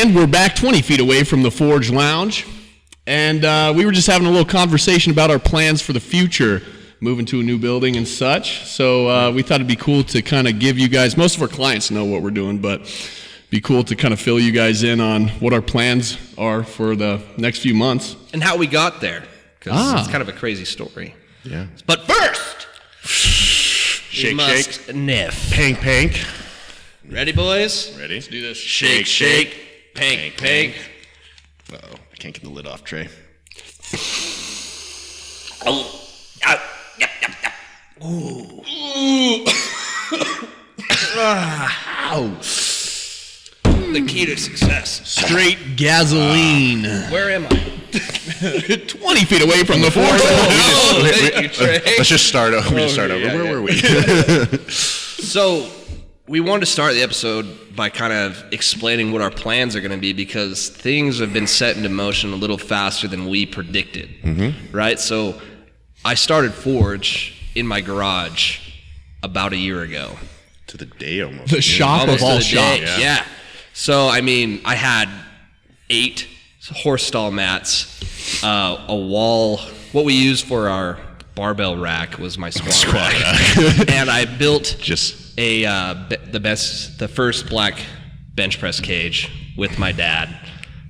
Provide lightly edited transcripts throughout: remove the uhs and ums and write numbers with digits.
weekend, we're back 20 feet away from the Forge Lounge, and we were just having a little conversation about our plans for the future, moving to a new building and such. So we thought it'd be cool to kind of give you guys, most of our clients know what we're doing, but be cool to kind of fill you guys in on what our plans are for the next few months. And how we got there, because it's kind of a crazy story. Yeah. But first, shake, we must shake. Niff. Pank, pank. Ready, boys? Ready? Let's do this. Shake, shake. Pank, pank. Uh-oh. I can't get the lid off, Trey. Oh. Yep. Ooh. Ow. The key to success. Straight gasoline. Where am I? 20 feet away from the Forge. Thank you, Trey. Let's just start over. Where were we? So, we wanted to start the episode by kind of explaining what our plans are going to be, because things have been set into motion a little faster than we predicted, right? So I started Forge in my garage about a year ago. To the day almost. The shop Almost of all to the day, shops. yeah. So, I mean, I had 8 horse stall mats, a wall. What we used for our barbell rack was my squat rack. And I built the first black bench press cage with my dad.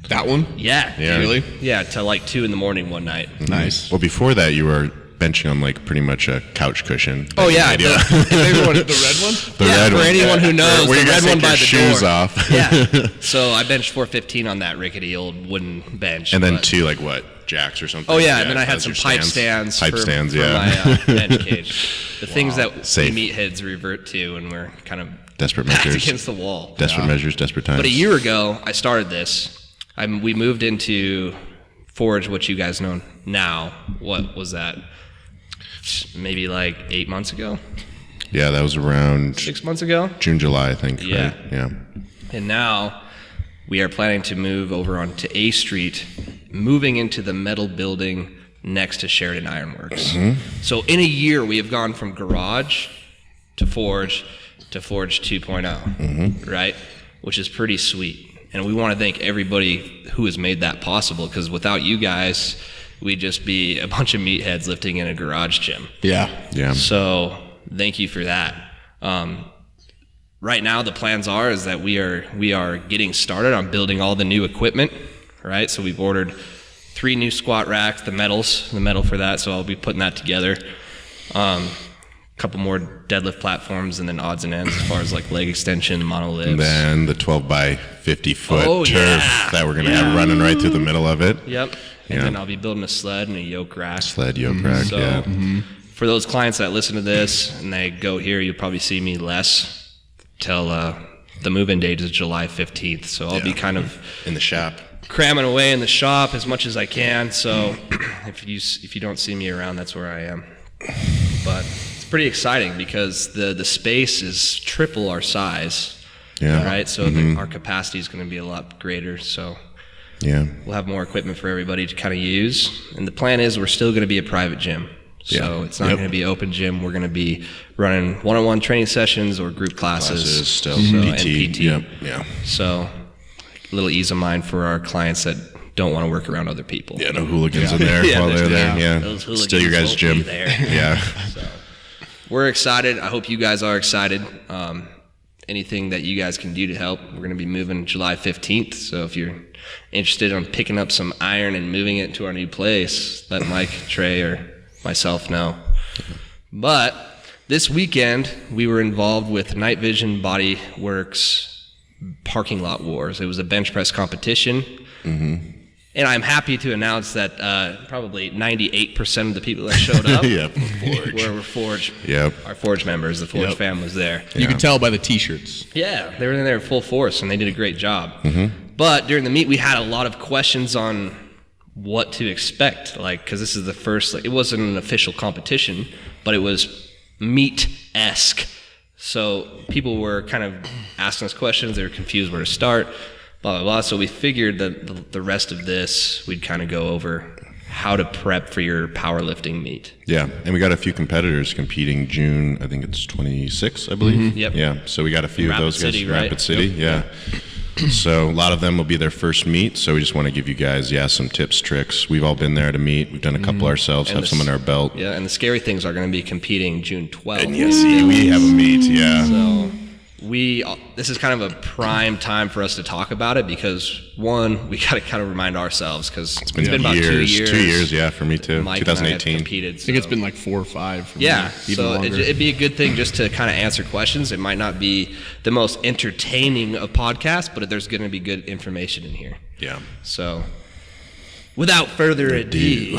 That one? Yeah. Really? Yeah, till like 2 in the morning one night. Nice. Well, before that, you were benching on like pretty much a couch cushion. Oh yeah, the red one? The red for one. anyone who knows, Where the you red take one by your the shoes door. off. Yeah. So I benched 415 on that rickety old wooden bench. And then but- 2 like what? Jacks or something? Oh yeah, and then I had as some your pipe stands Pipe for stands, for yeah. my bench cage. The things that Safe. we meatheads revert to, and we're kind of Desperate backed measures. against the wall. Desperate measures, desperate times. But a year ago, I started this. We moved into Forge, what you guys know now. What was that? Maybe like 8 months ago? Yeah, that was around 6 months ago? June, July, I think. Yeah. Right? Yeah. And now we are planning to move over onto A Street, moving into the metal building next to Sheridan Ironworks. So in a year, we have gone from garage to Forge 2.0, right? Which is pretty sweet. And we want to thank everybody who has made that possible, because without you guys, we'd just be a bunch of meatheads lifting in a garage gym. Yeah. Yeah. So thank you for that. Right now, the plans is that we are getting started on building all the new equipment, right? So we've ordered 3 new squat racks, the metal for that. So I'll be putting that together. A couple more deadlift platforms, and then odds and ends as far as like leg extension, monoliths. And then the 12 by 50 foot turf yeah. that we're going to have running right through the middle of it. Yep. And Yeah. then I'll be building a sled and a yoke rack. Sled yoke rack, So yeah. for those clients that listen to this and they go here, you'll probably see me less till the move-in date is July 15th. So I'll be kind of In the shop. cramming away in the shop as much as I can. So if you don't see me around, that's where I am. But it's pretty exciting because the space is triple our size. Yeah. Right. So our capacity is going to be a lot greater. So Yeah. we'll have more equipment for everybody to kind of use. And the plan is we're still going to be a private gym. So it's not going to be open gym. We're going to be running one-on-one training sessions or group classes. Still. And PT. PT. Yep. Yeah. So a little ease of mind for our clients that don't want to work around other people. Yeah, no hooligans in there while they're there. Yeah. Those hooligans Still your guys' won't gym. be there. Yeah. So we're excited. I hope you guys are excited. Anything that you guys can do to help, we're going to be moving July 15th. So if you're interested in picking up some iron and moving it to our new place, let Mike, Trey, or myself know. But this weekend, we were involved with Night Vision Body Works Parking Lot Wars. It was a bench press competition. And I'm happy to announce that probably 98% of the people that showed up were Forge. Yep. Our Forge members. The Forge fam was there. You can tell by the T-shirts. Yeah, they were in there full force, and they did a great job. But during the meet, we had a lot of questions on what to expect, like, because this is the first, like, it wasn't an official competition, but it was meet-esque. So people were kind of asking us questions. They were confused where to start, blah, blah, blah. So we figured that the rest of this, we'd kind of go over how to prep for your powerlifting meet. Yeah, and we got a few competitors competing June, I think it's 26, I believe. Yep. Yeah, so we got a few Rapid of those guys. City, right? Rapid City, yeah. So a lot of them will be their first meet. So we just want to give you guys, some tips, tricks. We've all been there to meet. We've done a couple ourselves, And have some in our belt. Yeah, and the scary things are going to be competing June 12th. And yes, we have a meet, So this is kind of a prime time for us to talk about it because, one, we got to kind of remind ourselves because it's been about 2 years. 2 years, yeah, for me too. Mike and I have 2018. competed. I think it's been like 4 or 5. For Yeah, me, even so longer. it'd be a good thing just to kind of answer questions. It might not be the most entertaining of podcasts, but there's going to be good information in here. Yeah. So, without further ado,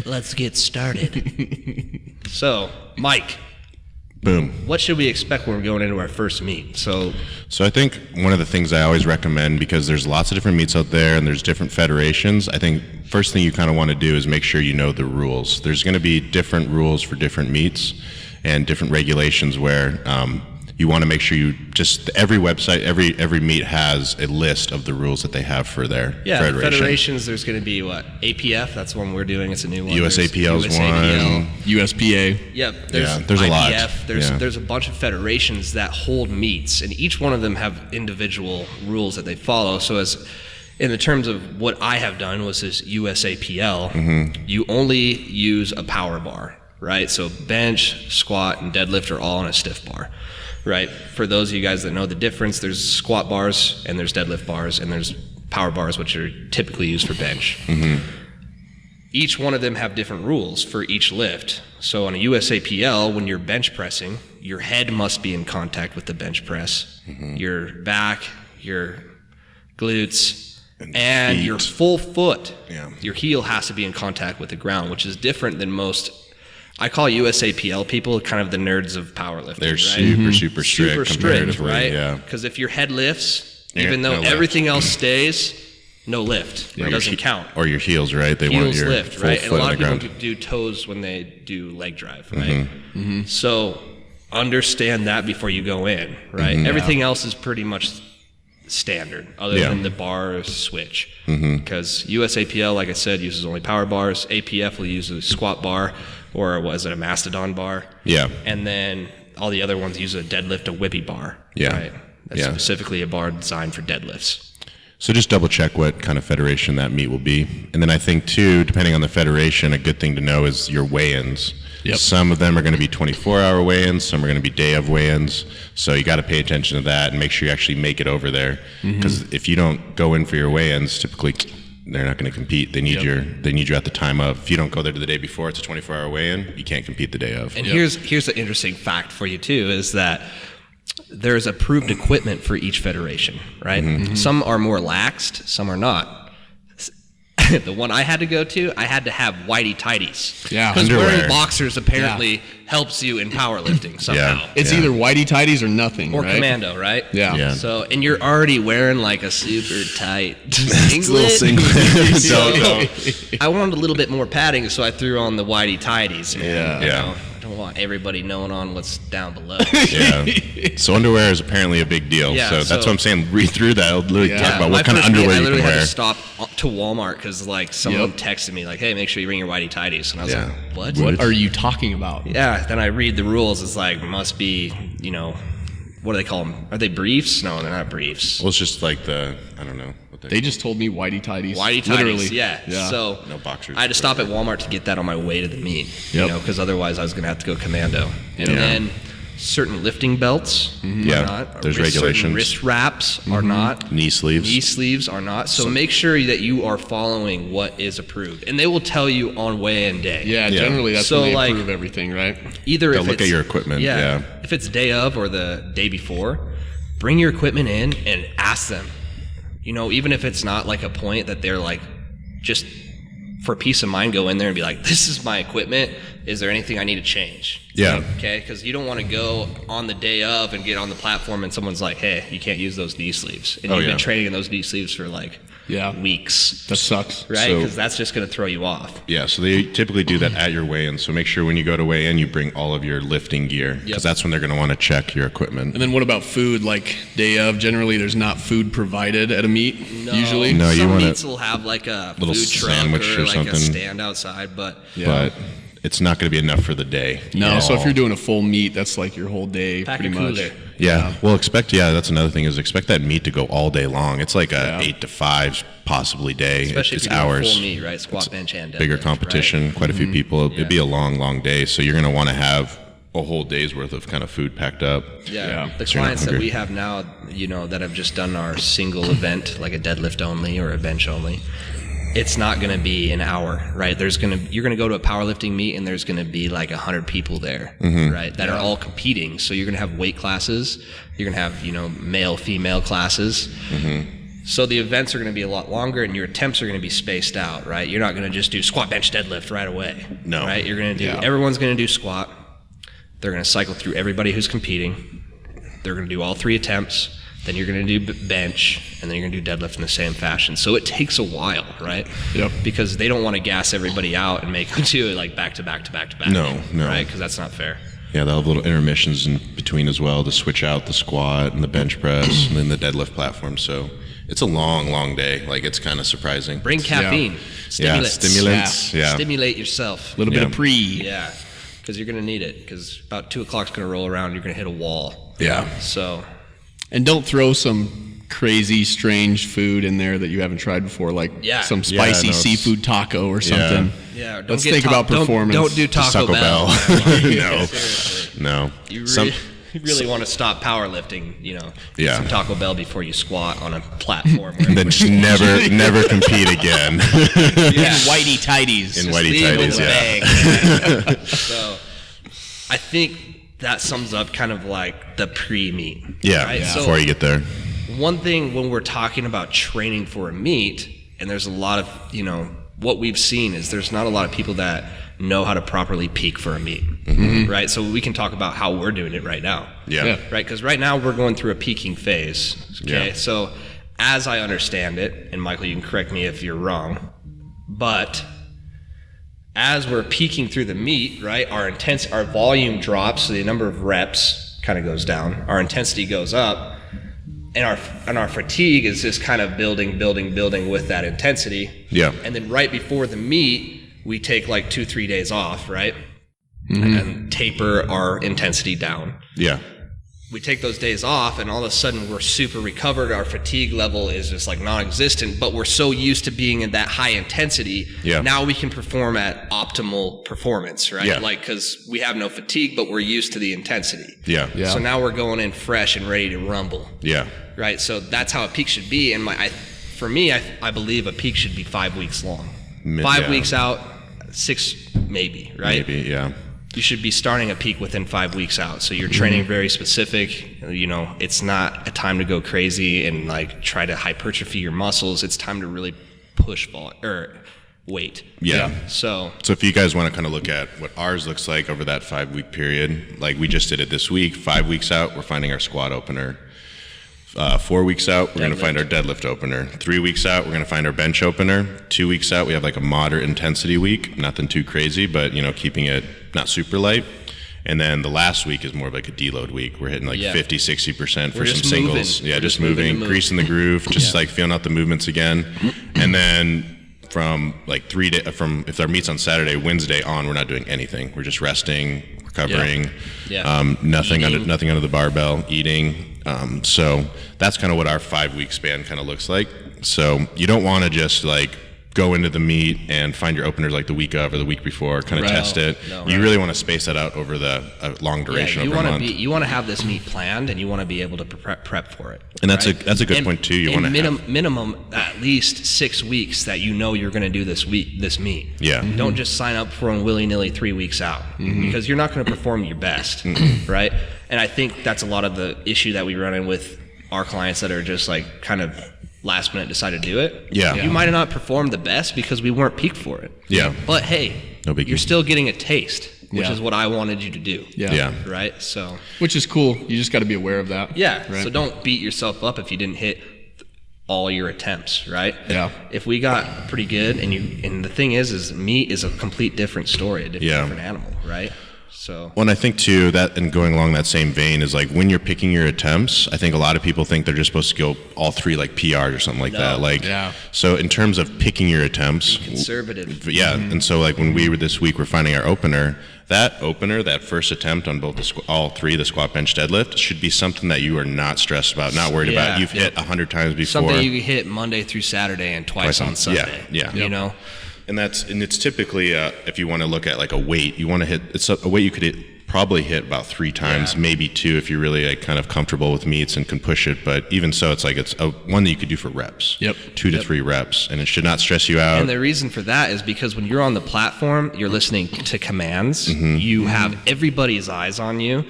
let's get started. So, Mike, Boom. what should we expect when we're going into our first meet? So I think one of the things I always recommend, because there's lots of different meets out there and there's different federations, I think first thing you kind of want to do is make sure you know the rules. There's going to be different rules for different meets and different regulations where you want to make sure every website, every meet has a list of the rules that they have for their federation. federations, there's going to be APF, that's the one we're doing, it's a new one. USAPL's There's one. USPA. Yep, there's a lot. IPF, there's a bunch of federations that hold meets, and each one of them have individual rules that they follow. So in the terms of what I have done was this USAPL, you only use a power bar, right? So bench, squat, and deadlift are all on a stiff bar. Right. For those of you guys that know the difference, there's squat bars and there's deadlift bars and there's power bars, which are typically used for bench. Each one of them have different rules for each lift. So on a USAPL, when you're bench pressing, your head must be in contact with the bench press. Your back, your glutes, and your full foot. Yeah. Your heel has to be in contact with the ground, which is different than most. I call USAPL people kind of the nerds of powerlifting. They're right? super strict. Super strict, comparatively, right? Yeah. Because if your head lifts, Yeah, even though no lift. everything else stays, no lift. It doesn't count. Or your heels, right? They want Heels your lift, full right? And a foot lot on of the people ground. do toes when they do leg drive, right? So understand that before you go in, right? Everything else is pretty much standard, other than the bar switch. Because USAPL, like I said, uses only power bars. APF will use a squat bar, or was it a mastodon bar? Yeah. And then all the other ones use a deadlift, a whippy bar. Yeah. Right? That's specifically a bar designed for deadlifts. So just double check what kind of federation that meet will be. And then I think too, depending on the federation, a good thing to know is your weigh-ins. Yep. Some of them are going to be 24-hour weigh-ins, some are going to be day of weigh-ins. So you got to pay attention to that and make sure you actually make it over there. Because if you don't go in for your weigh-ins, typically they're not going to compete. They need you at the time of. If you don't go there the day before, it's a 24-hour weigh-in, you can't compete the day of. And here's the interesting fact for you too, is that there's approved equipment for each federation, right? Some are more laxed, some are not. The one I had to go to, I had to have whitey tighties. Yeah. Because Underwear. wearing boxers apparently helps you in powerlifting somehow. Yeah. It's either whitey tighties or nothing, Or right? commando, right? Yeah. Yeah. So, and you're already wearing like a super tight It's a little singlet. singlet. So, I wanted a little bit more padding, so I threw on the whitey tighties. Yeah. Yeah. I don't want everybody knowing on what's down below. Yeah. So underwear is apparently a big deal. Yeah, so that's so- what I'm saying. Read through that. I'll literally Yeah. talk about My what kind of first meet, underwear I you literally can had wear. to stop to Walmart because like someone Yep. texted me like, "Hey, make sure you bring your whitey tighties," and I was Yeah. like, "What?" What are you talking about? Yeah. Then I read the rules. It's like must be, what do they call them? Are they briefs? No, they're not briefs. Well, it's just like I don't know. What They just told me whitey tighties. Whitey tighties, Literally. yeah. So No boxers. I had to stop at Walmart to get that on my way to the meet, Yep. because otherwise I was going to have to go commando. And Yeah. then certain lifting belts are Yeah, not. there's certain regulations. Wrist wraps are not. Knee sleeves. Knee sleeves are not. So make sure that you are following what is approved. And they will tell you on weigh-in day. Yeah, generally that's So, when they like- approve everything, right? Either They'll if look it's- at your equipment, yeah. If it's day of or the day before, bring your equipment in and ask them. Even if it's not like a point that they're like, just for peace of mind, go in there and be like, this is my equipment. Is there anything I need to change? Yeah. Okay, because you don't want to go on the day of and get on the platform and someone's like, hey, you can't use those knee sleeves. And Oh, you've yeah. been training in those knee sleeves for like weeks. That sucks. Right? So- Because that's just going to throw you off. Yeah, so they typically do that at your weigh-in. So make sure when you go to weigh in, you bring all of your lifting gear because Yep. that's when they're going to want to check your equipment. And then what about food? Like day of, generally there's not food provided at a meet, usually. No, you some wanna- meets will have like a Little food truck sandwich or or like something. a stand outside, but But it's not going to be enough for the day. No, at so if all. you're doing a full meet, that's like your whole day pack pretty a much. cooler. Yeah. Well, that's another thing is expect that meet to go all day long. It's like a 8 to 5 possibly day. Especially it's if you're doing hours. full meet, right? Squat, bench, and deadlift. Bigger competition, right? quite a few people. It'd be a long day. So you're going to want to have a whole day's worth of kind of food packed up. Yeah. The So you're not clients that hungry. we have now, that have just done our single event, like a deadlift only or a bench only, it's not going to be an hour, right? You're going to go to a powerlifting meet and there's going to be like 100 people there, right? That are all competing. So you're going to have weight classes. You're going to have, male, female classes. So the events are going to be a lot longer and your attempts are going to be spaced out, right? You're not going to just do squat, bench, deadlift right away. No. Right? You're going to do, everyone's going to do squat. They're going to cycle through everybody who's competing. They're going to do all 3 attempts. Then you're going to do bench, and then you're going to do deadlift in the same fashion. So it takes a while, right? Yep. Because they don't want to gas everybody out and make them do it like back to back to back to back. No. Right? Because that's not fair. Yeah, they'll have little intermissions in between as well to switch out the squat and the bench press and then the deadlift platform. So it's a long day. Like, it's kind of surprising. Bring caffeine. Stimulants. Stimulants. Yeah. Stimulate yourself. A little bit of pre. Yeah. Because you're going to need it. Because about 2 o'clock's going to roll around. You're going to hit a wall. Yeah. So... And don't throw some crazy, strange food in there that you haven't tried before, like some spicy seafood taco or something. Yeah. Let's think about performance. Don't do Taco Bell. No. Seriously. No. You really want to stop powerlifting, some Taco Bell before you squat on a platform. And then just never compete again. In whitey tighties. In whitey tighties, yeah. So I think that sums up kind of like the pre-meet. Yeah, right? So before you get there. one thing when we're talking about training for a meet, and there's a lot of, what we've seen is there's not a lot of people that know how to properly peak for a meet, right? So we can talk about how we're doing it right now. Yeah. Right? Because right now we're going through a peaking phase. Okay. Yeah. So as I understand it, and Michael, you can correct me if you're wrong, but as we're peaking through the meet, right, our volume drops, so the number of reps kind of goes down. Our intensity goes up, and our fatigue is just kind of building with that intensity. Yeah. And then right before the meet, we take like 2-3 days off, right? And taper our intensity down. Yeah. We take those days off, and all of a sudden we're super recovered. Our fatigue level is just like non-existent, but we're so used to being in that high intensity. Yeah. Now we can perform at optimal performance, right? Yeah. Like, because we have no fatigue, but we're used to the intensity. Yeah. Yeah. So now we're going in fresh and ready to rumble. Yeah. Right. So that's how a peak should be. And for me, I believe a peak should be 5 weeks long. 5 weeks out, 6 maybe, right? Maybe, yeah. You should be starting a peak within 5 weeks out. So you're training very specific. It's not a time to go crazy and like try to hypertrophy your muscles. It's time to really push weight. Yeah. So if you guys want to kind of look at what ours looks like over that 5 week period, like we just did it this week, 5 weeks out, we're finding our squat opener. 4 weeks out, we're going to find our deadlift opener. 3 weeks out, we're going to find our bench opener. 2 weeks out, we have like a moderate intensity week. Nothing too crazy, but keeping it not super light. And then the last week is more of like a deload week. We're hitting like 50, 60% for some singles. Moving. Yeah, just moving, greasing the groove, just like feeling out the movements again. And then from like 3 days, if our meet's on Saturday, Wednesday on, we're not doing anything. We're just resting, recovering, nothing under the barbell, eating. So that's kind of what our 5 week span kind of looks like. So you don't want to just like go into the meet and find your openers like the week of or the week before, kind of test it. You really want to space that out over the long duration over a month. You want to have this meet planned, and you want to be able to prep for it. And that's a good point too. You want to have minimum at least 6 weeks that you're going to do this meet. Yeah. Don't just sign up for them willy-nilly 3 weeks out because you're not going to perform your best, right? And I think that's a lot of the issue that we run in with our clients that are just like kind of last minute decide to do it. Yeah. You might have not performed the best because we weren't peaked for it. Yeah. But hey, No biggie. you're still getting a taste, which is what I wanted you to do. Yeah. Right? So Which is cool. You just got to be aware of that. yeah. Right? So don't beat yourself up if you didn't hit all your attempts, right? Yeah. If we got pretty good and the thing is meat is a complete different story, a different animal, right? So, well, and I think too that, and going along that same vein, is like when you're picking your attempts, I think a lot of people think they're just supposed to go all 3 like PRs or something like that. Like, so in terms of picking your attempts, conservative. Yeah, and so like when we were this week, we're finding our opener. That first attempt on both all 3, the squat, bench, deadlift, should be something that you are not stressed about, not worried about. You've hit 100 times before. Something you hit Monday through Saturday and twice on Sunday. Yeah. You know. And it's typically if you want to look at like a weight, you want to hit, it's a weight you could probably hit about 3 times, maybe 2 if you're really like kind of comfortable with meets and can push it. But even so, it's like it's one that you could do for reps. 2 to 3 reps, and it should not stress you out. And the reason for that is because when you're on the platform, you're listening to commands. You have everybody's eyes on you.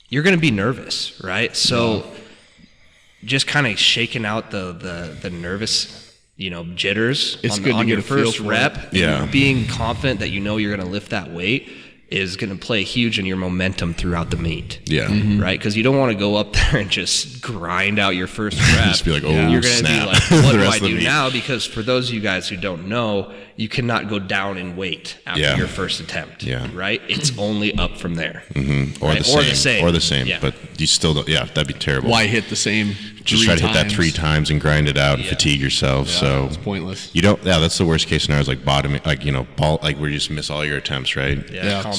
You're going to be nervous, right? So just kind of shaking out the nervous, jitters on your first rep. Being confident that you're going to lift that weight is going to play huge in your momentum throughout the meet. Right? Because you don't want to go up there and just grind out your first rep. Just be like, oh, you're going to snap. be like, what do I do now? Because for those of you guys who don't know, you cannot go down in weight after your first attempt. Right? It's only up from there. Or the same. But you still don't. Yeah, that'd be terrible. Why hit the same? Just try to hit that 3 times and grind it out and fatigue yourself. So it's pointless. You don't. Yeah, that's the worst case scenario. Is like bottoming, like where you just miss all your attempts, right?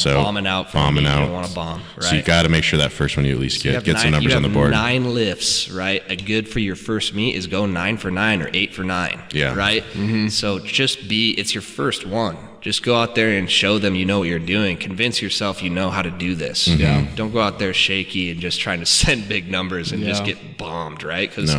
So bombing out. You don't want to bomb. Right? So you got to make sure that first one you at least get some numbers on the board. 9 lifts, right? A good for your first meet is go 9 for 9 or 8 for 9. Right. So it's your first one. Just go out there and show them you know what you're doing. Convince yourself you know how to do this. Don't go out there shaky and just trying to send big numbers and just get bombed, right? Because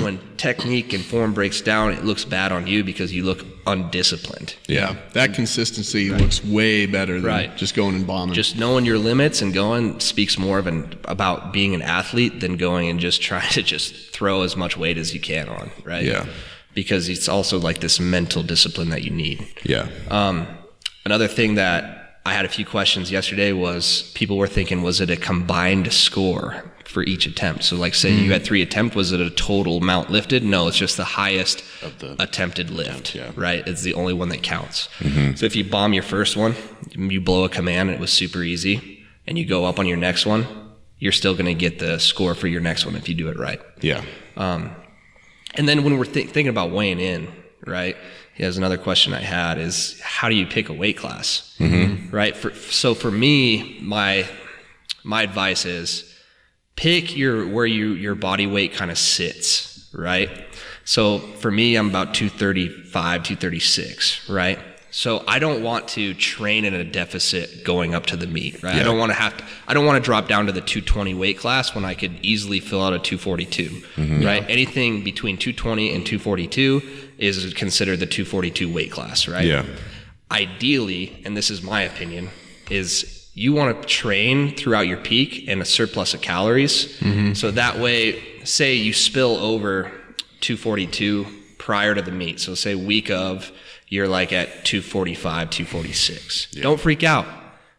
when technique and form breaks down, it looks bad on you because you look undisciplined. That consistency looks way better than just going and bombing. Just knowing your limits and going speaks more about being an athlete than going and just trying to just throw as much weight as you can on, right? Because it's also like this mental discipline that you need. Another thing that I had a few questions yesterday was people were thinking, was it a combined score for each attempt? So like say you had 3 attempts, was it a total amount lifted? No, it's just the highest of the attempted lift, right? It's the only one that counts. So if you bomb your first one, you blow a command and it was super easy, and you go up on your next one, you're still going to get the score for your next one if you do it right. And then when we're thinking about weighing in, right? Here's another question I had is, how do you pick a weight class? Right? So for me, my advice is pick where your body weight kind of sits, right? So for me, I'm about 235, 236, right? So I don't want to train in a deficit going up to the meet, right? I don't want to drop down to the 220 weight class when I could easily fill out a 242, right? Anything between 220 and 242 is considered the 242 weight class, right? Ideally, and this is my opinion, is you want to train throughout your peak in a surplus of calories. So that way, say you spill over 242 prior to the meet. So say week of, you're like at 245, 246. Don't freak out.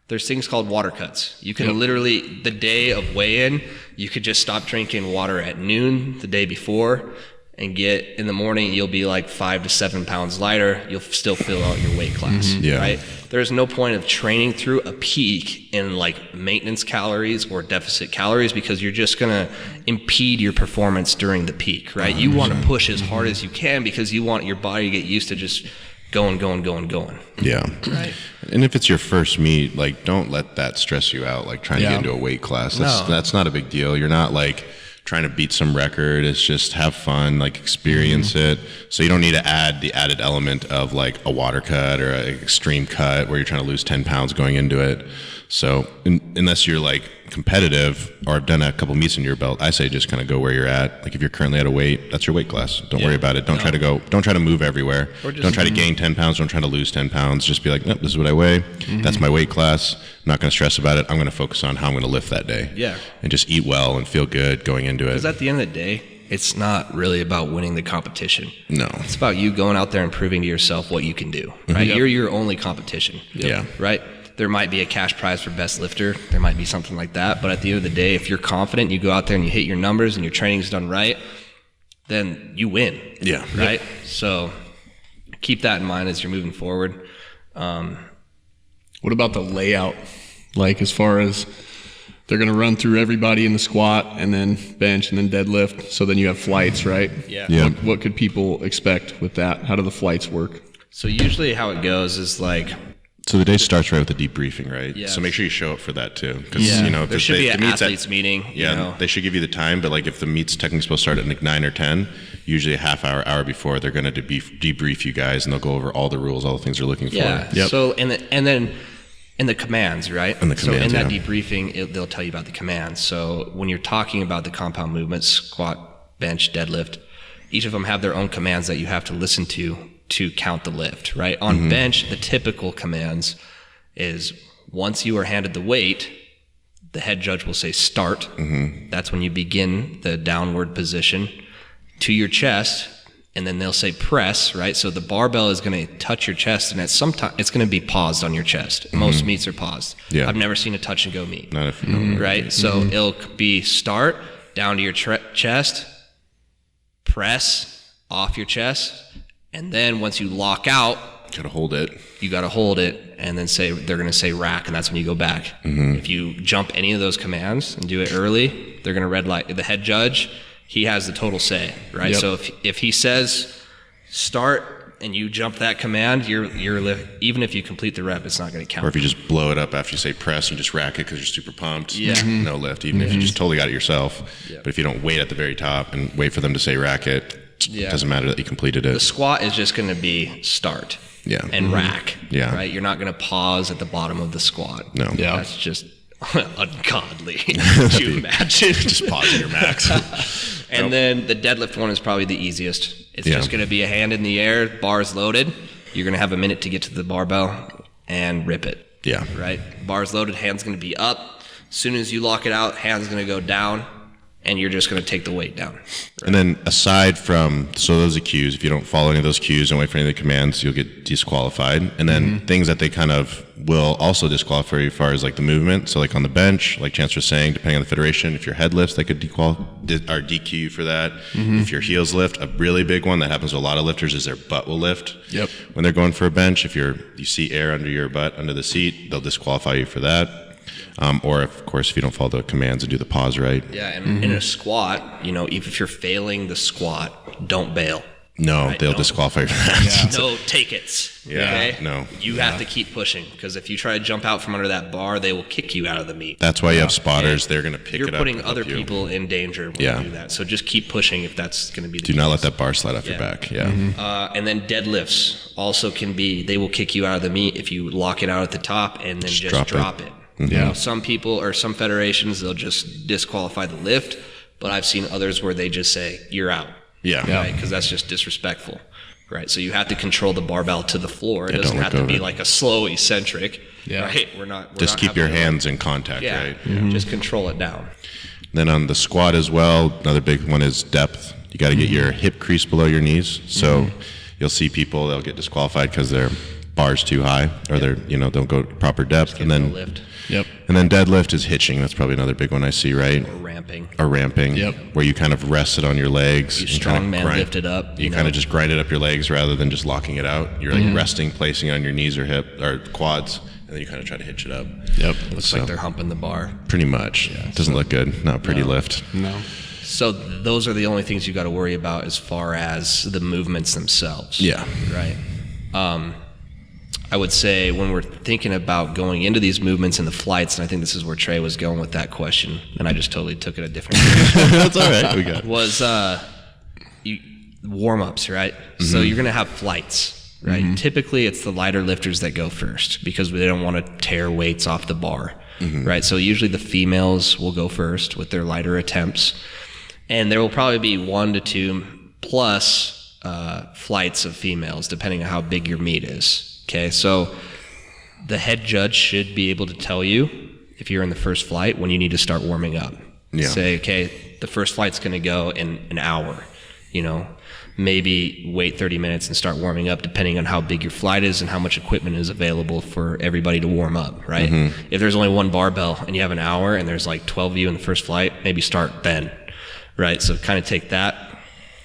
There's things called water cuts. You can literally, the day of weigh-in, you could just stop drinking water at noon the day before and get in the morning, you'll be like 5 to 7 pounds lighter. You'll still fill out your weight class, right? There's no point of training through a peak in like maintenance calories or deficit calories because you're just going to impede your performance during the peak, right? You want to push as hard as you can because you want your body to get used to just going. Right. And if it's your first meet, like don't let that stress you out, like trying to get into a weight class. That's not a big deal. You're not like trying to beat some record. It's just have fun, like experience it. So you don't need to add the added element of like a water cut or an extreme cut where you're trying to lose 10 pounds going into it. So unless you're like competitive or have done a couple meets in your belt, I say just kind of go where you're at. Like if you're currently at a weight, that's your weight class. Don't worry about it. Don't try to move everywhere. Don't try to gain 10 pounds. Don't try to lose 10 pounds. Just be like, nope, this is what I weigh. That's my weight class. I'm not going to stress about it. I'm going to focus on how I'm going to lift that day. And just eat well and feel good going into it. Because at the end of the day, it's not really about winning the competition. No. It's about you going out there and proving to yourself what you can do, right? You're your only competition. Right? There might be a cash prize for best lifter. There might be something like that. But at the end of the day, if you're confident, you go out there and you hit your numbers and your training's done right, then you win. Right? So keep that in mind as you're moving forward. What about the layout? Like as far as they're going to run through everybody in the squat and then bench and then deadlift. So then you have flights, right? Yeah. What could people expect with that? How do the flights work? So usually how it goes is like, So the day starts right with the debriefing, right? Yeah. So make sure you show up for that too, because you know there should be an athletes meeting. Yeah, you know? they should give you the time, but like if the meet's technically supposed to start at like 9 or 10, usually a half hour before, they're going to debrief you guys, and they'll go over all the rules, all the things they're looking for. Yeah. Yep. So and then in the commands, right? And the commands, so in that debriefing, they'll tell you about the commands. So when you're talking about the compound movements, squat, bench, deadlift, each of them have their own commands that you have to listen to count the lift, right? On bench, the typical commands is once you are handed the weight, the head judge will say start. That's when you begin the downward position to your chest, and then they'll say press, right? So the barbell is going to touch your chest, and at some time it's going to be paused on your chest. Most meets are paused. Yeah. I've never seen a touch and go meet. Not if you know. Right? So it'll be start down to your chest, press off your chest, and then once you lock out, Gotta hold it. you got to hold it, and then they're going to say rack, and that's when you go back. If you jump any of those commands and do it early, they're going to red light. The head judge, he has the total say, right? Yep. So if he says start and you jump that command, even if you complete the rep, it's not going to count. Or if you just blow it up after you say press, you just rack it because you're super pumped. Yeah. No lift, even if you just totally got it yourself. Yeah. But if you don't wait at the very top and wait for them to say rack it, Yeah. it doesn't matter that you completed The it. squat is just going to be start. Yeah. And rack. Yeah. Right? You're not going to pause at the bottom of the squat. No. Yeah. That's just ungodly. Could you imagine? Just pausing your max. And then the deadlift one is probably the easiest. It's just going to be a hand in the air, bars loaded. You're going to have a minute to get to the barbell and rip it. Yeah. Right? Bars loaded, hand's going to be up. As soon as you lock it out, hand's going to go down, and you're just going to take the weight down. And then aside from, so those are cues, if you don't follow any of those cues and wait for any of the commands, you'll get disqualified. And then things that they kind of will also disqualify you as far as like the movement. So like on the bench, like Chance was saying, depending on the federation, if your head lifts, they could DQ you for that. If your heels lift, a really big one that happens to a lot of lifters is their butt will lift. Yep. When they're going for a bench, if you see air under your butt, under the seat, they'll disqualify you for that. Or of course, if you don't follow the commands and do the pause right. Yeah, and in a squat, if you're failing the squat, don't bail. No, Right, they'll no. disqualify you for that. No take-its. Yeah, okay? no. You have to keep pushing, because if you try to jump out from under that bar, they will kick you out of the meet. That's why you have spotters. They're going to pick You're it up. putting and help other you. people in danger when you do that. So just keep pushing if that's going to be the Do case. not let that bar slide off your back. Yeah. And then deadlifts also they will kick you out of the meet if you lock it out at the top and then just drop it. Yeah. Some people or some federations, they'll just disqualify the lift, but I've seen others where they just say, you're out. Yeah. Right? Because that's just disrespectful. Right. So you have to control the barbell to the floor. It doesn't don't have let to go be of it. like a slow eccentric. Yeah. Right. We're not Just keep your having hands in contact, Yeah. right? Just control it down. Then on the squat as well, another big one is depth. You got to get your hip crease below your knees. So you'll see people, they'll get disqualified because their bar's too high, or they're, don't go proper depth. And No then lift Yep. and then deadlift is hitching. That's probably another big one I see, right? or ramping. Or ramping, Yep. where you kind of rest it on your legs. You and strong kind of man lift it up. You kind of just grind it up your legs rather than just locking it out. You're like resting, placing it on your knees or hip or quads, and then you kind of try to hitch it up. Yep. Looks like they're humping the bar. Pretty much. Doesn't look good. Not a pretty lift. No. So those are the only things you got to worry about as far as the movements themselves. Yeah. Right. I would say when we're thinking about going into these movements and the flights, and I think this is where Trey was going with that question, and I just totally took it a different direction, That's all right. We got it. was warm-ups, right? So you're going to have flights, right? Typically, it's the lighter lifters that go first because they don't want to tear weights off the bar, right? So usually the females will go first with their lighter attempts, and there will probably be 1 to 2 plus flights of females, depending on how big your meet is. Okay, so the head judge should be able to tell you if you're in the first flight when you need to start warming up. Yeah. Say, okay, the first flight's going to go in an hour. Maybe wait 30 minutes and start warming up, depending on how big your flight is and how much equipment is available for everybody to warm up, right? If there's only one barbell and you have an hour and there's like 12 of you in the first flight, maybe start then, right? So kind of take that.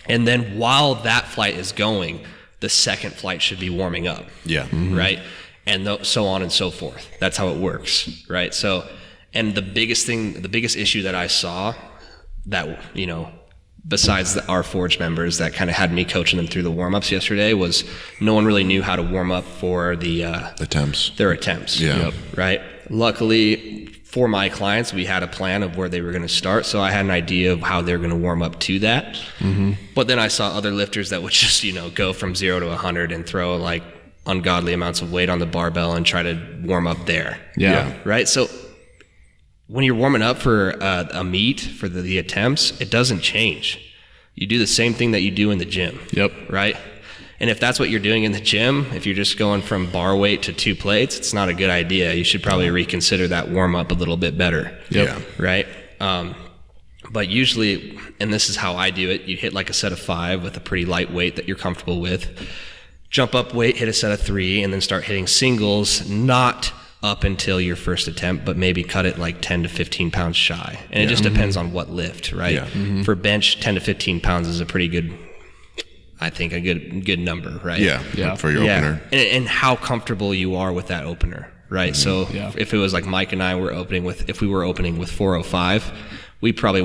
And then while that flight is going, the second flight should be warming up. Yeah. Right? and so on and so forth. That's how it works, right? So, and the biggest issue that I saw that, you know, besides our Forge members that kind of had me coaching them through the warm-ups yesterday, was no one really knew how to warm up for their attempts. Yeah. Right? Luckily for my clients, we had a plan of where they were going to start, so I had an idea of how they're going to warm up to that. But then I saw other lifters that would just, you know, go from 0 to 100 and throw like ungodly amounts of weight on the barbell and try to warm up there. Yeah. Right? So when you're warming up for a meet, for the attempts, it doesn't change. You do the same thing that you do in the gym. Yep. Right? And if that's what you're doing in the gym, if you're just going from bar weight to 2 plates, it's not a good idea. You should probably reconsider that warm up a little bit better. Yep. Yeah. Right? But usually, and this is how I do it, you hit like a set of 5 with a pretty light weight that you're comfortable with. Jump up weight, hit a set of 3, and then start hitting singles, not up until your first attempt, but maybe cut it like 10 to 15 pounds shy. And it just depends on what lift, right? Yeah. For bench, 10 to 15 pounds is a pretty good, I think, a good number, right? Yeah. For your opener. And how comfortable you are with that opener, right? So if it was like Mike and I were opening with, if we were opening with 405, we'd probably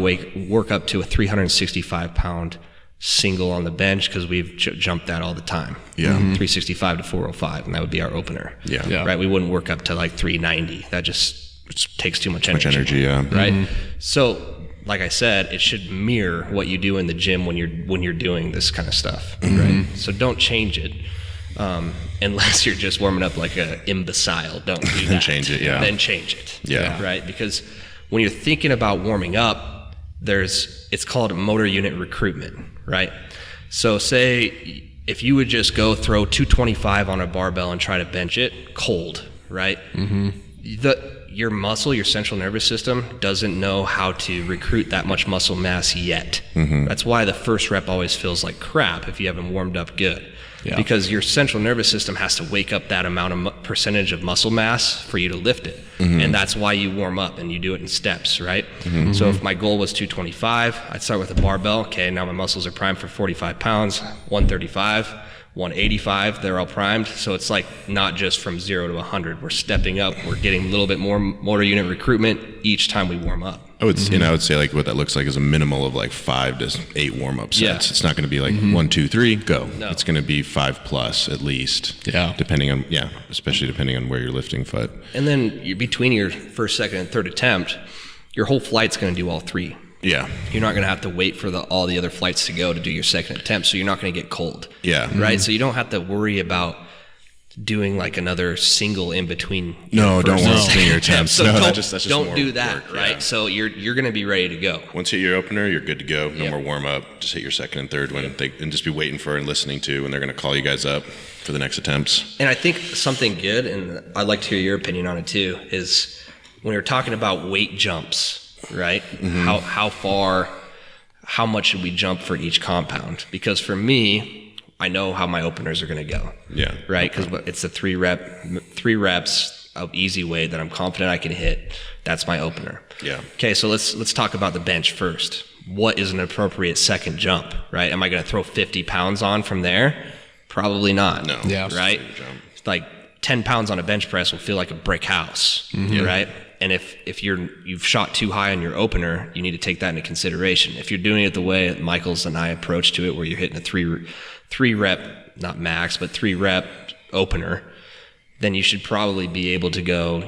work up to a 365 pound single on the bench, because we've jumped that all the time. 365 to 405, and that would be our opener. Yeah. Right? We wouldn't work up to like 390. That just takes too much energy. Right? So, like I said, it should mirror what you do in the gym when you're doing this kind of stuff. Right? So don't change it. Unless you're just warming up like an imbecile. Don't do that. Change it, Then change it. Yeah. Right? Because when you're thinking about warming up, it's called motor unit recruitment, right? So say if you would just go throw 225 on a barbell and try to bench it cold, right? Your muscle, your central nervous system, doesn't know how to recruit that much muscle mass yet. That's why the first rep always feels like crap if you haven't warmed up good. Because your central nervous system has to wake up that amount of percentage of muscle mass for you to lift it. And that's why you warm up and you do it in steps, right? So if my goal was 225, I'd start with a barbell. Okay, now my muscles are primed for 45 pounds, 135, 185, they're all primed. So it's like not just from 0 to 100. We're stepping up. We're getting a little bit more motor unit recruitment each time we warm up. I would say like what that looks like is a minimal of like 5 to 8 warm-up sets. Yeah. It's not going to be like 1, 2, 3, go. No. It's going to be 5 plus at least. Yeah. Especially depending on where you're lifting foot. And then between your first, second, and third attempt, your whole flight's going to do all 3. Yeah. You're not going to have to wait for all the other flights to go to do your second attempt, so you're not going to get cold. Yeah. Right? So you don't have to worry about doing like another single in between. No, don't warm up your attempts. So no, don't, that's just don't more do that, work, right? yeah. So you're going to be ready to go. Once you hit your opener, you're good to go. No Yep. more warm up. Just hit your second and third and just be waiting for and listening to when they're going to call you guys up for the next attempts. And I think something good, and I'd like to hear your opinion on it too, is when you're talking about weight jumps, right? How far, how much should we jump for each compound? Because for me, I know how my openers are going to go. Yeah. Right? Because it's the 3 reps of easy weight that I'm confident I can hit. That's my opener. Yeah. Okay, so let's talk about the bench first. What is an appropriate second jump, right? Am I going to throw 50 pounds on from there? Probably not. No. Yeah. Right? Like 10 pounds on a bench press will feel like a brick house, right? And if you've shot too high on your opener, you need to take that into consideration. If you're doing it the way Michael's and I approach to it, where you're hitting a 3 rep, not max, but 3 rep opener, then you should probably be able to go,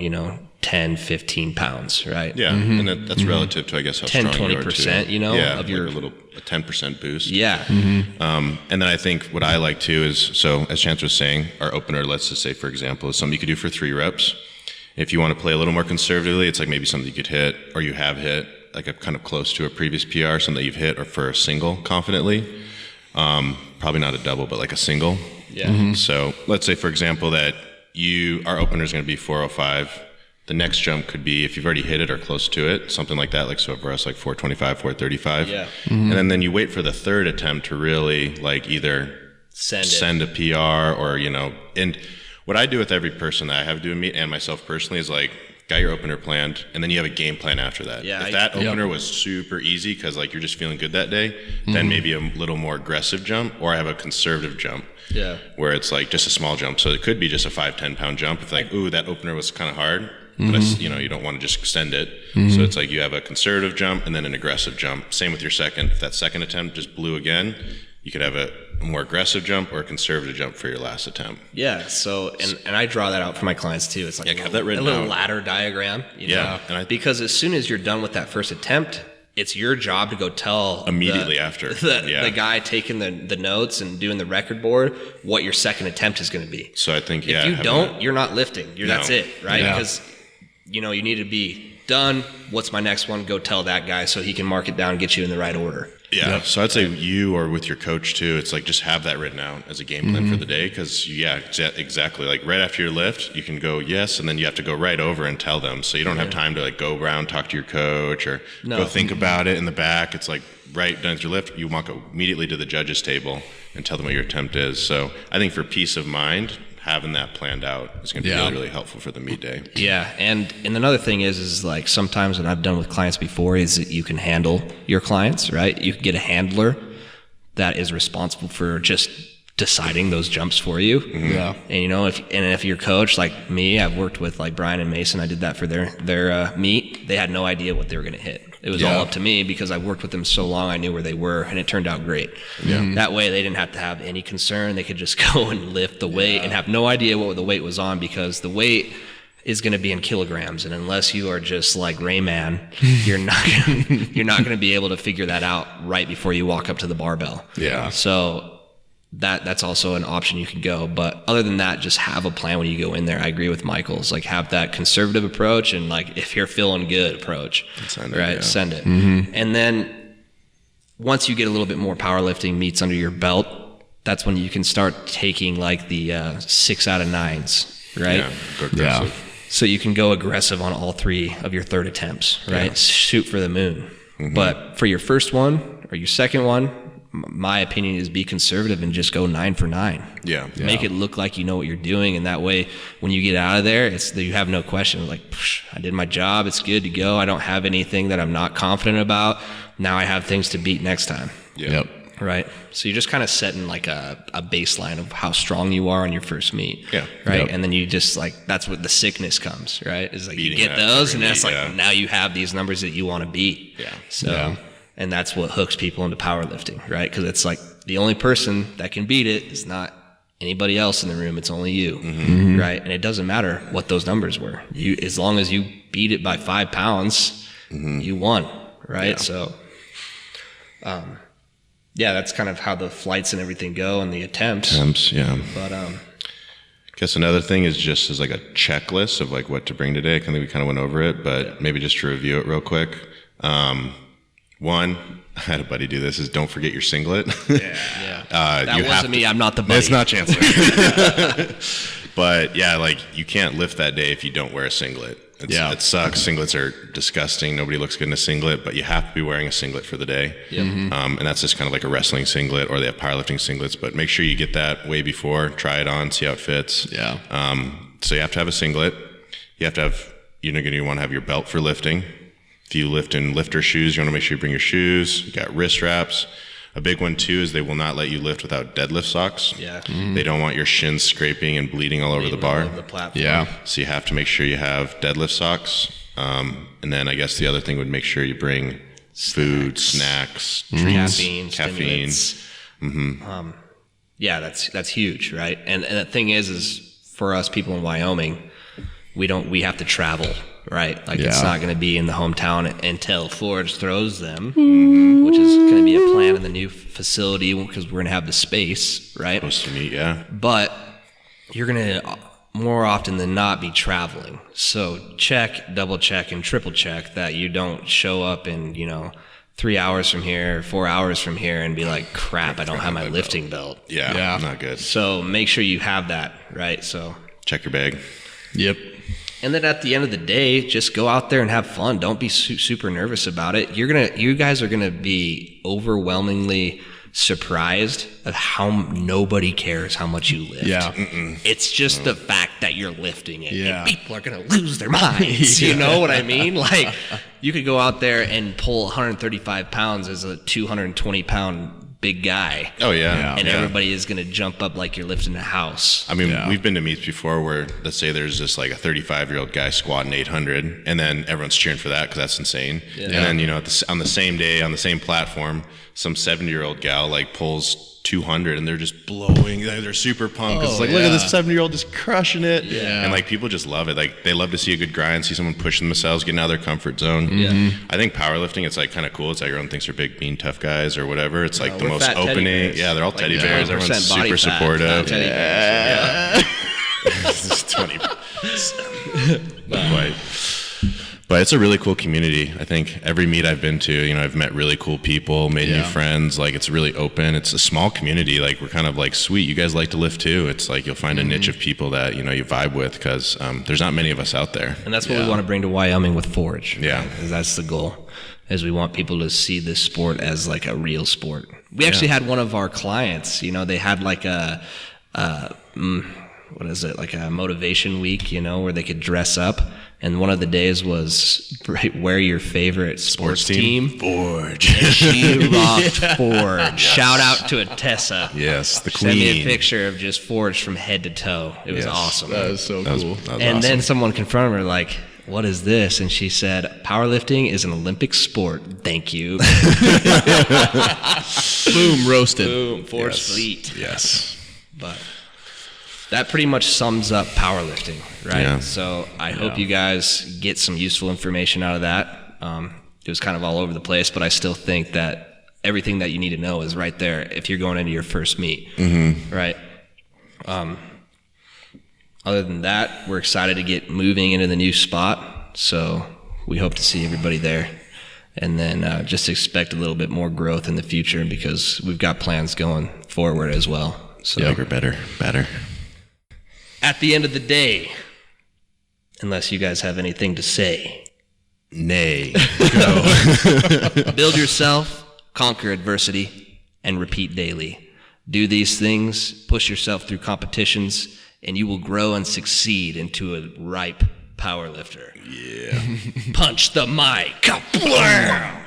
10, 15 pounds, right? Yeah, and that's relative to, I guess, how 10, strong you are, 20%, too. of like your... a 10% boost. Yeah. And then I think what I like, too, is, so as Chance was saying, our opener, let's just say, for example, is something you could do for 3 reps. If you want to play a little more conservatively, it's like maybe something you could hit, or you have hit, like a kind of close to a previous PR, something that you've hit, or for a single confidently. Probably not a double, but like a single. Yeah. So let's say, for example, that our opener is going to be 405. The next jump could be, if you've already hit it or close to it, something like that, like so for us, like 425, 435. Yeah. And then you wait for the third attempt to really like either send a PR or, and what I do with every person that I have doing meet and myself personally is like got your opener planned, and then you have a game plan after that. Yeah, if that opener was super easy because like you're just feeling good that day, then maybe a little more aggressive jump, or I have a conservative jump. Yeah. Where it's like just a small jump. So it could be just a 5-10 pound jump. If like, ooh, that opener was kind of hard, but it's, you know, you don't want to just extend it. So it's like you have a conservative jump and then an aggressive jump. Same with your second. If that second attempt just blew again, you could have a more aggressive jump or a conservative jump for your last attempt. Yeah. So, and I draw that out for my clients too. It's like have that written a little out. ladder diagram. You Yeah, know? and Because as soon as you're done with that first attempt, it's your job to go tell Immediately after. the guy taking the notes and doing the record board what your second attempt is going to be. So I think, If you don't, you're not lifting. That's it, right? Yeah. Because, you know, you need to be done. What's my next one? Go tell that guy so he can mark it down and get you in the right order. Yeah. So I'd say you or with your coach too, it's like just have that written out as a game plan for the day. Because exactly. Like right after your lift, you can go yes, and then you have to go right over and tell them. So you don't have time to like go around, talk to your coach, or go think about it in the back. It's like right done with your lift, you walk immediately to the judges table and tell them what your attempt is. So I think for peace of mind, having that planned out is going to be really, really helpful for the meet day. Yeah, and another thing is like sometimes what I've done with clients before is that you can handle your clients, right? You can get a handler that is responsible for just deciding those jumps for you. Yeah. And you know, if your coach, like me, I've worked with like Brian and Mason, I did that for their meet. They had no idea what they were going to hit. It was all up to me because I worked with them so long, I knew where they were, and it turned out great. Yeah. That way they didn't have to have any concern. They could just go and lift the weight and have no idea what the weight was on, because the weight is going to be in kilograms, and unless you are just like Rayman, you're not going to be able to figure that out right before you walk up to the barbell. Yeah. So that's also an option you could go. But other than that, just have a plan when you go in there. I agree with Michael's, like have that conservative approach, and like if you're feeling good approach, Send it, right? yeah. Send it. And then once you get a little bit more powerlifting meets under your belt, that's when you can start taking like the 6 out of 9s, right? Yeah, go aggressive. So you can go aggressive on all 3 of your third attempts, right? Yeah. Shoot for the moon. But for your first one or your second one, my opinion is be conservative and just go 9 for 9. Yeah. Make it look like you know what you're doing, and that way when you get out of there, you have no question. Like, I did my job, it's good to go. I don't have anything that I'm not confident about. Now I have things to beat next time. Yep. Right. So you're just kind of setting like a baseline of how strong you are on your first meet. Yeah. Right. Yep. And then you just like, that's what the sickness comes, right? Is like Beating you get that those, every and that's meet, like, now you have these numbers that you want to beat. Yeah. So, and that's what hooks people into powerlifting, right? Because it's like the only person that can beat it is not anybody else in the room. It's only you. Right. And it doesn't matter what those numbers were. As long as you beat it by 5 pounds, you won. Right. Yeah. So, yeah, that's kind of how the flights and everything go and the attempts. Yeah. But Guess another thing is just as like a checklist of like what to bring today. I think we kind of went over it, but maybe just to review it real quick. One, I had a buddy do this, is don't forget your singlet. yeah. That you have wasn't me. I'm not the buddy. It's not Chancellor. But yeah, like you can't lift that day if you don't wear a singlet. It sucks. Singlets are disgusting. Nobody looks good in a singlet, but you have to be wearing a singlet for the day. And that's just kind of like a wrestling singlet, or they have powerlifting singlets, but make sure you get that way before, try it on, see how it fits. Yeah. So you have to have a singlet. You have to have, you're going to want to have your belt for lifting. If you lift in lifter shoes, you want to make sure you bring your shoes. You got wrist wraps. A big one too is they will not let you lift without deadlift socks. Yeah. They don't want your shins scraping and bleeding all over the bar. The platform. Yeah. So you have to make sure you have deadlift socks. And then I guess the other thing would make sure you bring food, snacks, treats, Caffeine. Yeah, that's huge, right? And the thing is for us people in Wyoming, we have to travel, right? Like it's not going to be in the hometown until Forge throws them, which is going to be a plan in the new facility because we're going to have the space, right? Supposed to meet, yeah. But you're going to more often than not be traveling. So double check, and triple check that you don't show up in, 3 hours from here, 4 hours from here and be like, crap, I don't have my lifting belt. Yeah, not good. So make sure you have that, right? So check your bag. Yep. and then at the end of the day, just go out there and have fun. Don't be super nervous about it. You guys are gonna be overwhelmingly surprised of how nobody cares how much you lift. Yeah. It's just the fact that you're lifting it. Yeah. And people are going to lose their minds. You know what I mean? Like, you could go out there and pull 135 pounds as a 220-pound big guy. Oh, yeah. And everybody is going to jump up like you're lifting a house. I mean, we've been to meets before where, let's say there's just like a 35-year-old guy squatting 800, and then everyone's cheering for that because that's insane. Yeah. And then, you know, on the same day, on the same platform, some 70-year-old gal like pulls 200, and they're just blowing. They're super pumped. It's like, look at this 70-year-old just crushing it. Yeah. And like people just love it. Like they love to see a good grind, see someone pushing themselves, getting out of their comfort zone. Yeah. I think powerlifting, it's like kind of cool. It's like everyone thinks they're big, mean, tough guys or whatever. It's like the most fat teddy opening. bears. Yeah, they're all teddy bears. 100% Everyone's body super fat, supportive. teddy bears. It's 20. Not quite. But it's a really cool community. I think every meet I've been to, you know, I've met really cool people, made new friends. Like, it's really open. It's a small community. Like, we're kind of like, sweet, you guys like to lift too. It's like you'll find a niche of people that, you know, you vibe with because there's not many of us out there. And that's what we want to bring to Wyoming with Forge. Yeah. Because that's the goal, is we want people to see this sport as like a real sport. We actually had one of our clients, you know, they had like a what is it, like a motivation week, you know, where they could dress up. And one of the days was wear your favorite sports team. Forge. And she rocked Forge. Shout out to Atessa. Yes, the queen. Send me a picture of just Forge from head to toe. It was awesome. That was so cool. That was And awesome. then someone confronted her like, what is this? And she said, powerlifting is an Olympic sport. Thank you. Boom, roasted. Boom, Forge Fleet. Yes. But that pretty much sums up powerlifting, right? Yeah. So I hope you guys get some useful information out of that. It was kind of all over the place, but I still think that everything that you need to know is right there if you're going into your first meet, right? Other than that, we're excited to get moving into the new spot, so we hope to see everybody there. And then just expect a little bit more growth in the future because we've got plans going forward as well. So Bigger, better. at the end of the day, unless you guys have anything to say, Nay. build yourself, conquer adversity, and repeat daily. Do these things, push yourself through competitions, and you will grow and succeed into a ripe powerlifter. Yeah. Punch the mic. Kablam!